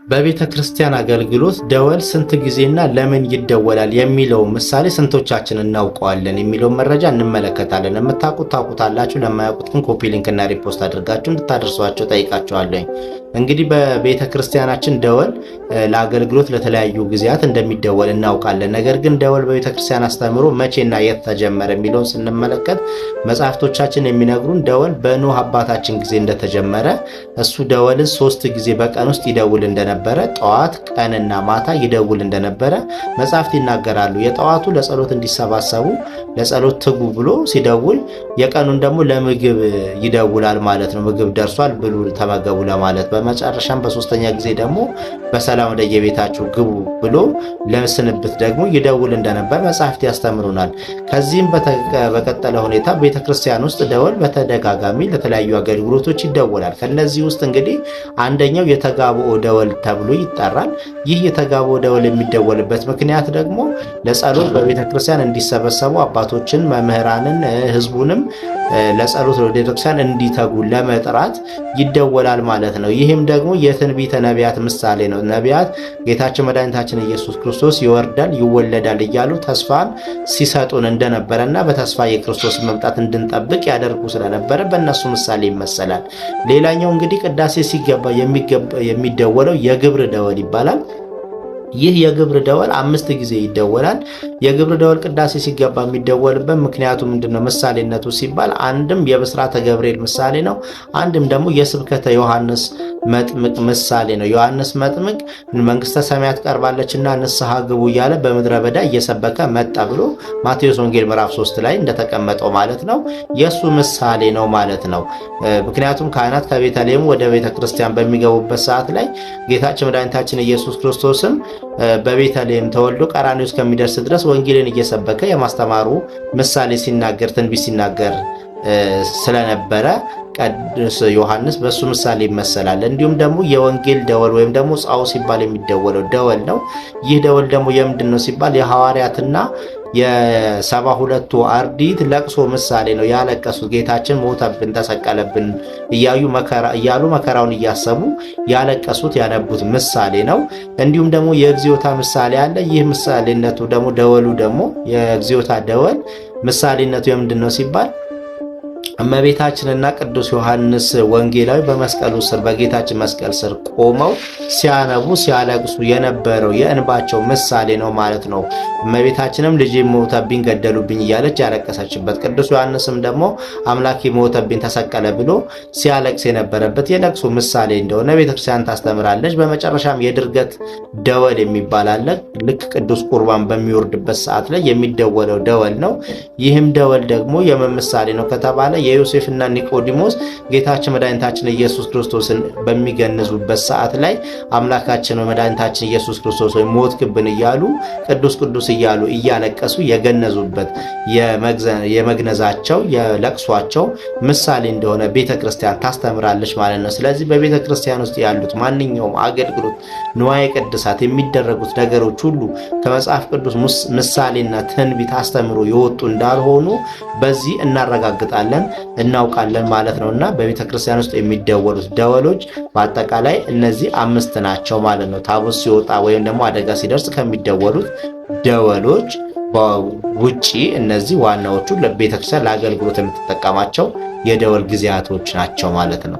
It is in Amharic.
በቤተ ክርስቲያን አገልግሎት ደወል ስንት ጊዜና ለምን ይደወላል የሚለው ምሳሌ ስንቶቻችን እናውቀዋለን የሚለው መረጃ እንመለከታለን። የምታውቁት ታውቁታላችሁ፣ ለማያውቁት ግን ኮፒ ሊንክ እና ሪፖስት አድርጋችሁ እንድታደርሷቸው ጠይቃችኋለሁ። እንግዲህ በቤተ ክርስቲያናችን ደወል ለአገልግሎት ለተለያዩ ጊዜያት እንደሚደወል እናውቃለን። ነገር ግን ደወል በቤተ ክርስቲያን አስተምህሮ መቼና የት ተጀመረ የሚለውን ስንመለከት መጽሐፍቶቻችን የሚነግሩን ደወል በኖህ አባታችን ጊዜ እንደተጀመረ፣ እሱ ደወልን 3 ጊዜ በቀን ውስጥ ይደውል እንደነበረ፣ ጠዋት ቀንና ማታ ይደውል እንደነበረ መጽሐፍት ይናገራሉ። የጠዋቱ ለጸሎት እንዲሰባሰቡ ለጸሎት ትጉ ብሎ ሲደውል፣ የቀኑን ደግሞ ለምግብ ይደውላል ማለት ነው። ምግብ ደርሷል ብሉ ተመገቡ ለማለት። በመጨረሻም በሶስተኛ ጊዜ ደግሞ በሰላም ወደ የቤታችሁ ግቡ ብሎ ለስንብት ደግሞ ይደውል እንደነበር መጽሐፍት ያስተምሩናል። ከዚህም በቀጠለ ሁኔታ ቤተክርስቲያን ውስጥ ደወል በተደጋጋሚ ለተለያዩ አገልግሎቶች ይደወላል። ከነዚህ ውስጥ እንግዲህ አንደኛው የተጋብኦ ደወል ተብሎ ይጠራል። ይህ የተጋብኦ ደወል የሚደወልበት ምክንያት ደግሞ ለጸሎት በቤተክርስቲያን እንዲሰበሰቡ አባቶችን፣ መምህራንን፣ ህዝቡንም ለጸሎት ወደ ቤተክርስቲያን እንዲተጉ ለመጥራት ይደወላል ማለት ነው። ይህም ደግሞ የትንቢተ ነቢያት ምሳሌ ነው። ነቢያት ጌታችን መድኃኒታችን ኢየሱስ ክርስቶስ ይወርዳል ይወለዳል እያሉ ተስፋን ሲሰጡን እንደነበረና በተስፋ የክርስቶስ መምጣት እንድንጠብቅ ያደርጉ ስለነበረ በእነሱ ምሳሌ ይመሰላል። ሌላኛው እንግዲህ ቅዳሴ ሲገባ የሚደወለው የግብር ደወል ይባላል። ይህ የግብር ደወል 5 ጊዜ ይደወላል። የግብር ደወል ቅዳሴ ሲገባ የሚደወልበት ምክንያቱ ምንድነው? ምሳሌነቱ ሲባል አንድም የብስራተ ገብርኤል ምሳሌ ነው፣ አንድም ደግሞ የስብከተ ዮሐንስ መጥምቅ ምሳሌ ነው። ዮሐንስ መጥምቅ መንግስተ ሰማያት ቀርባለችና ንስሐ ግቡ እያለ በምድረ በዳ እየሰበከ መጣ ብሎ ማቴዎስ ወንጌል ምዕራፍ 3 ላይ እንደተቀመጠው ማለት ነው። የሱ ምሳሌ ነው ማለት ነው። ምክንያቱም ካህናት ከቤተልሔም ወደ ቤተክርስቲያን በሚገቡበት ሰዓት ላይ ጌታችን መድኃኒታችን ኢየሱስ ክርስቶስም በቤተልሔም ተወልዶ ቀራንዮ እስከሚደርስ ድረስ ወንጌልን እየሰበከ የማስተማሩ ምሳሌ ሲናገር ትንቢት ሲናገር ስለነበረ ቅዱስ ዮሐንስ በሱ ምሳሌ ይመሰላል። እንዲሁም ደግሞ የወንጌል ደወል ወይም ደግሞ ጻው ሲባል የሚደወለው ደወል ነው። ይህ ደወል ደግሞ የምንድን ነው ሲባል የሐዋርያትና የ72ቱ አርድእት ለቅሶ ምሳሌ ነው። ያለቀሱት ጌታችን ሞተብን ተሰቀለብን እያሉ መከራውን እያሰቡ ያለቀሱት ያነቡት ምሳሌ ነው። እንዲሁም ደግሞ የእግዚኦታ ምሳሌ አለ። ይህ ምሳሌነቱ ደግሞ ደወሉ ደግሞ የእግዚኦታ ደወል ምሳሌነቱ የምንድን ነው ሲባል እመቤታችንና ቅዱስ ዮሐንስ ወንጌላዊ በመስቀሉ ስር በጌታችን መስቀል ስር ቆመው ሲያነቡ ሲያለቅሱ የነበረው የእንባቸው ምሳሌ ነው ማለት ነው። እመቤታችንም ልጄ ሞተብኝ ገደሉብኝ እያለች ያለቀሰችበት፣ ቅዱስ ዮሐንስም ደግሞ አምላኬ ሞተብኝ ተሰቀለ ብሎ ሲያለቅስ የነበረበት የለቅሶ ምሳሌ እንደሆነ ቤተክርስቲያን ታስተምራለች። በመጨረሻም የድርገት ደወል የሚባል አለ። ልክ ቅዱስ ቁርባን በሚወርድበት ሰዓት ላይ የሚደወለው ደወል ነው። ይህም ደወል ደግሞ የምን ምሳሌ ነው ከተባለ የዮሴፍና ኒቆዲሞስ ጌታችን መድኃኒታችን ኢየሱስ ክርስቶስን በሚገንዙበት ሰዓት ላይ አምላካችን መድኃኒታችን ኢየሱስ ክርስቶስ ወይ ሞትክብን እያሉ ቅዱስ ቅዱስ እያሉ እያለቀሱ የገነዙበት የመግነዛቸው የለቅሷቸው ምሳሌ እንደሆነ ቤተክርስቲያን ታስተምራለች ማለት ነው። ስለዚህ በቤተክርስቲያን ውስጥ ያሉት ማንኛውም አገልግሎት፣ ንዋየ ቅድሳት የሚደረጉት ነገሮች ሁሉ ከመጽሐፍ ቅዱስ ምሳሌና ትንቢት አስተምሮ የወጡ እንዳልሆኑ በዚህ እናረጋግጣለን እናውቃለን ማለት ነውና በቤተክርስቲያን ውስጥ የሚደወሉት ደወሎች በአጠቃላይ እነዚህ 5 ናቸው ማለት ነው። ታቦት ሲወጣ ወይም ደግሞ አደጋ ሲደርስ ከሚደወሉት ደወሎች ውጪ እነዚህ ዋናዎቹ ለቤተክርስቲያን ለአገልግሎት የምትጠቀማቸው የደወል ጊዜያቶች ናቸው ማለት ነው።